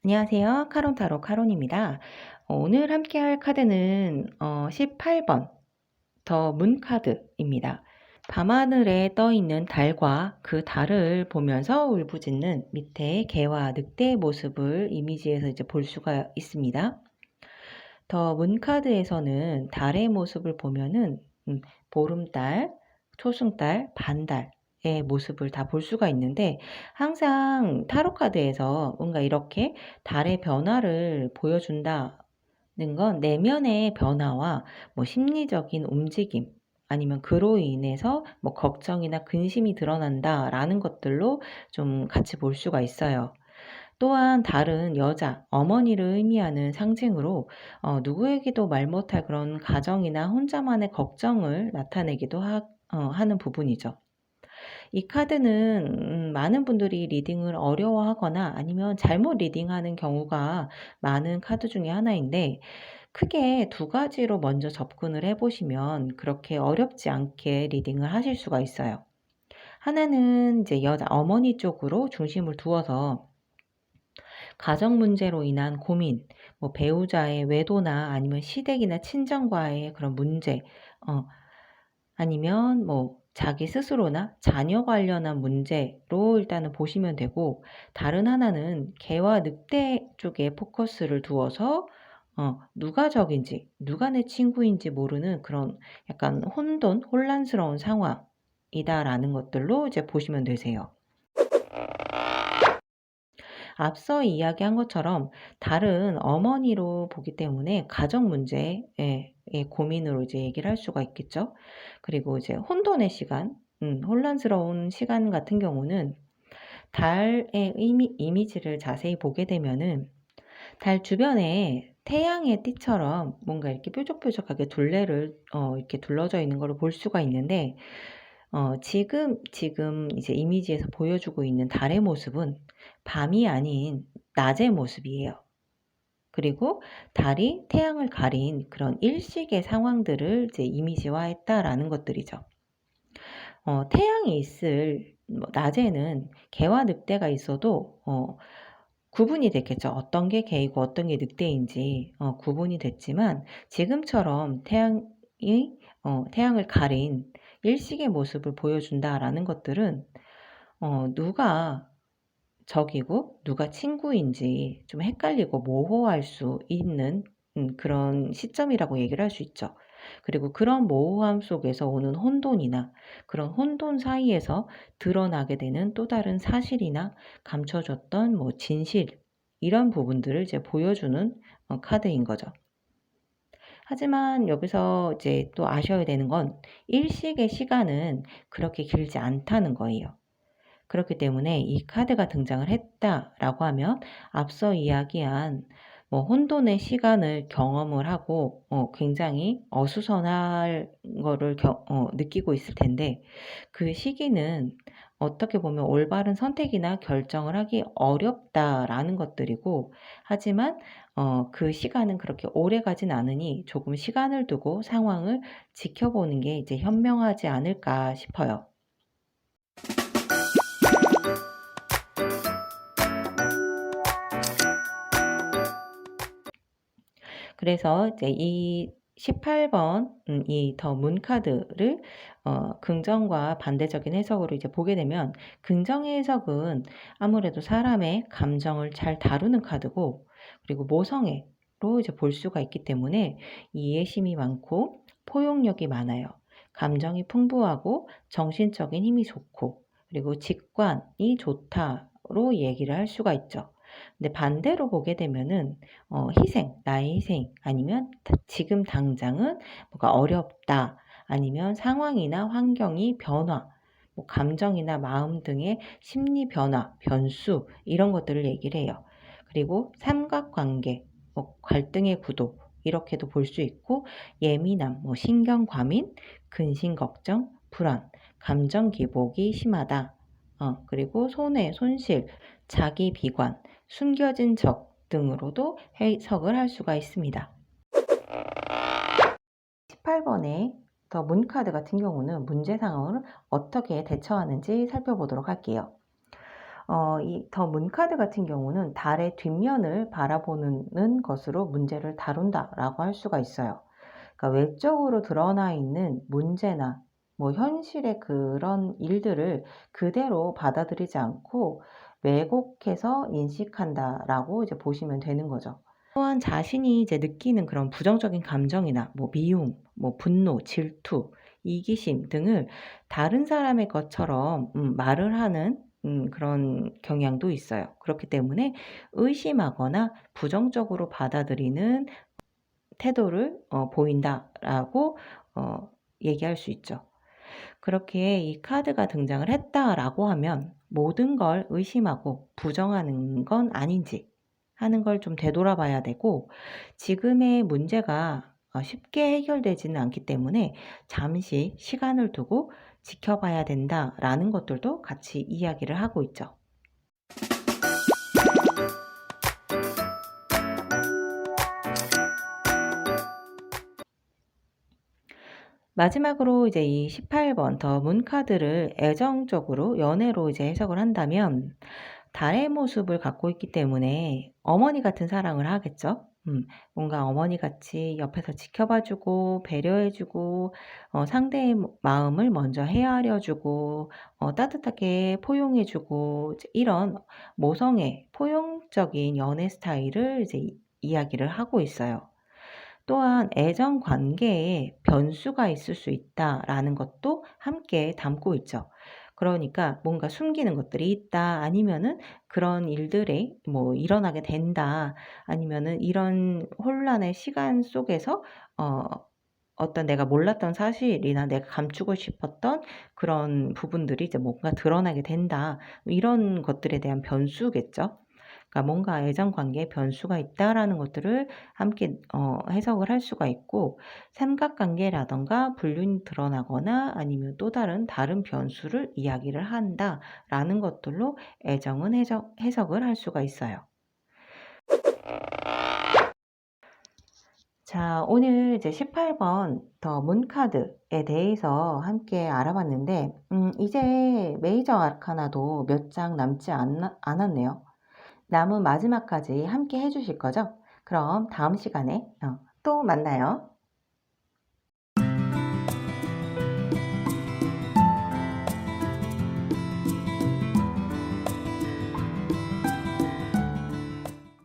안녕하세요. 카론타로 카론입니다. 오늘 함께할 카드는 18번 더 문 카드입니다. 밤하늘에 떠있는 달과 그 달을 보면서 울부짖는 밑에 개와 늑대의 모습을 이미지에서 이제 볼 수가 있습니다. 더 문 카드에서는 달의 모습을 보면은 보름달, 초승달, 반달의 모습을 다 볼 수가 있는데, 항상 타로 카드에서 뭔가 이렇게 달의 변화를 보여준다는 건 내면의 변화와 뭐 심리적인 움직임, 아니면 그로 인해서 뭐 걱정이나 근심이 드러난다라는 것들로 좀 같이 볼 수가 있어요. 또한 달은 여자, 어머니를 의미하는 상징으로 누구에게도 말 못할 그런 가정이나 혼자만의 걱정을 나타내기도 하는 부분이죠. 이 카드는 많은 분들이 리딩을 어려워하거나 아니면 잘못 리딩하는 경우가 많은 카드 중에 하나인데, 크게 두 가지로 먼저 접근을 해보시면 그렇게 어렵지 않게 리딩을 하실 수가 있어요. 하나는 이제 여자 어머니 쪽으로 중심을 두어서 가정 문제로 인한 고민, 뭐 배우자의 외도나 아니면 시댁이나 친정과의 그런 문제, 아니면 뭐 자기 스스로나 자녀 관련한 문제로 일단은 보시면 되고, 다른 하나는 개와 늑대 쪽에 포커스를 두어서 누가 적인지, 누가 내 친구인지 모르는 그런 약간 혼란스러운 상황이다라는 것들로 이제 보시면 되세요. 앞서 이야기한 것처럼 달은 어머니로 보기 때문에 가정 문제의 고민으로 이제 얘기를 할 수가 있겠죠. 그리고 이제 혼돈의 시간, 혼란스러운 시간 같은 경우는 달의 이미지를 자세히 보게 되면은 달 주변에 태양의 띠처럼 뭔가 이렇게 뾰족뾰족하게 둘레를 이렇게 둘러져 있는 걸 볼 수가 있는데, 지금 이제 이미지에서 보여주고 있는 달의 모습은 밤이 아닌 낮의 모습이에요. 그리고 달이 태양을 가린 그런 일식의 상황들을 이제 이미지화했다라는 것들이죠. 태양이 있을 낮에는 개와 늑대가 있어도 구분이 됐겠죠. 어떤 게 개이고 어떤 게 늑대인지 구분이 됐지만, 지금처럼 태양을 가린 일식의 모습을 보여준다라는 것들은 누가 적이고 누가 친구인지 좀 헷갈리고 모호할 수 있는 그런 시점이라고 얘기를 할 수 있죠. 그리고 그런 모호함 속에서 오는 혼돈이나 그런 혼돈 사이에서 드러나게 되는 또 다른 사실이나 감춰졌던 뭐 진실, 이런 부분들을 이제 보여주는 카드인 거죠. 하지만 여기서 이제 또 아셔야 되는 건 일식의 시간은 그렇게 길지 않다는 거예요. 그렇기 때문에 이 카드가 등장을 했다라고 하면 앞서 이야기한 뭐 혼돈의 시간을 경험을 하고 굉장히 어수선할 거를 느끼고 있을 텐데, 그 시기는 어떻게 보면 올바른 선택이나 결정을 하기 어렵다라는 것들이고, 하지만 그 시간은 그렇게 오래 가진 않으니 조금 시간을 두고 상황을 지켜보는 게 이제 현명하지 않을까 싶어요. 그래서 이제 이 18번 이 더 문 카드를 긍정과 반대적인 해석으로 이제 보게 되면, 긍정의 해석은 아무래도 사람의 감정을 잘 다루는 카드고, 그리고 모성애로 이제 볼 수가 있기 때문에 이해심이 많고 포용력이 많아요. 감정이 풍부하고 정신적인 힘이 좋고, 그리고 직관이 좋다로 얘기를 할 수가 있죠. 근데 반대로 보게 되면은 나의 희생, 아니면 지금 당장은 뭐가 어렵다, 아니면 상황이나 환경이 변화, 뭐 감정이나 마음 등의 심리 변화, 변수, 이런 것들을 얘기를 해요. 그리고 삼각관계, 뭐 갈등의 구도, 이렇게도 볼 수 있고, 예민함, 뭐 신경 과민, 근심 걱정, 불안, 감정 기복이 심하다. 그리고 손해, 손실, 자기 비관, 숨겨진 적 등으로도 해석을 할 수가 있습니다. 18번의 더 문카드 같은 경우는 문제 상황을 어떻게 대처하는지 살펴보도록 할게요. 이 더 문카드 같은 경우는 달의 뒷면을 바라보는 것으로 문제를 다룬다라고 할 수가 있어요. 그러니까 외적으로 드러나 있는 문제나 뭐 현실의 그런 일들을 그대로 받아들이지 않고 왜곡해서 인식한다라고 이제 보시면 되는 거죠. 또한 자신이 이제 느끼는 그런 부정적인 감정이나 뭐 미움, 뭐 분노, 질투, 이기심 등을 다른 사람의 것처럼 말을 하는 그런 경향도 있어요. 그렇기 때문에 의심하거나 부정적으로 받아들이는 태도를 보인다라고 어 얘기할 수 있죠. 그렇게 이 카드가 등장을 했다라고 하면 모든 걸 의심하고 부정하는 건 아닌지 하는 걸 좀 되돌아봐야 되고, 지금의 문제가 쉽게 해결되지는 않기 때문에 잠시 시간을 두고 지켜봐야 된다라는 것들도 같이 이야기를 하고 있죠. 마지막으로 이제 이 18번 더 문카드를 애정적으로 연애로 이제 해석을 한다면, 달의 모습을 갖고 있기 때문에 어머니 같은 사랑을 하겠죠. 뭔가 어머니 같이 옆에서 지켜봐 주고 배려해 주고 상대의 마음을 먼저 헤아려 주고 따뜻하게 포용해 주고, 이제 이런 모성애 포용적인 연애 스타일을 이제 이야기를 하고 있어요. 또한 애정 관계에 변수가 있을 수 있다라는 것도 함께 담고 있죠. 그러니까 뭔가 숨기는 것들이 있다, 아니면은 그런 일들이 뭐 일어나게 된다, 아니면은 이런 혼란의 시간 속에서 어 어떤 내가 몰랐던 사실이나 내가 감추고 싶었던 그런 부분들이 이제 뭔가 드러나게 된다, 이런 것들에 대한 변수겠죠. 그러니까 뭔가 애정 관계에 변수가 있다라는 것들을 함께 해석을 할 수가 있고, 삼각관계라든가 불륜이 드러나거나 아니면 또 다른 변수를 이야기를 한다라는 것들로 애정은 해석을 할 수가 있어요. 자, 오늘 이제 18번 더 문카드에 대해서 함께 알아봤는데, 이제 메이저 아르카나도 몇 장 남지 않았네요. 남은 마지막까지 함께 해주실 거죠? 그럼 다음 시간에 또 만나요.